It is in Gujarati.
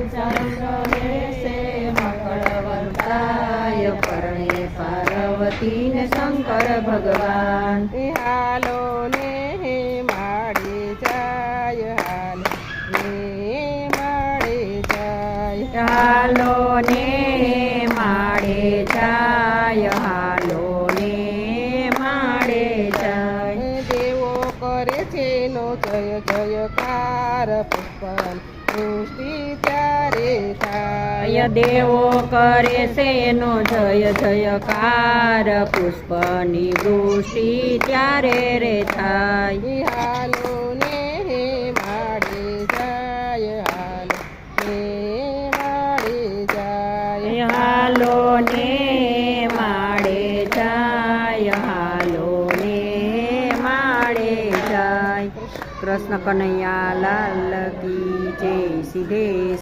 ચંદ્ર છે મકળ વરતાય પરણે પાર્વતી ને શંકર ભગવાન હાલો ને માડે જાય હાલો ને માડે જાય હાલો ને માડે જાય હાલો ને માડે જાય દેવો કરે છે નો જય જયકાર પુષ્પન વૃષ્ટિ ત્યારે થાય દેવો કરે છે નો જય જયકાર પુષ્પની વૃષ્ટિ ત્યારે રે થાય હાલો ને માડે જાય હાલો ને માડે જાય હાલો ને માડે જાય હાલો ને માડે જાય કૃષ્ણ કનૈયા લાલ કી જય સિદ્ધેશ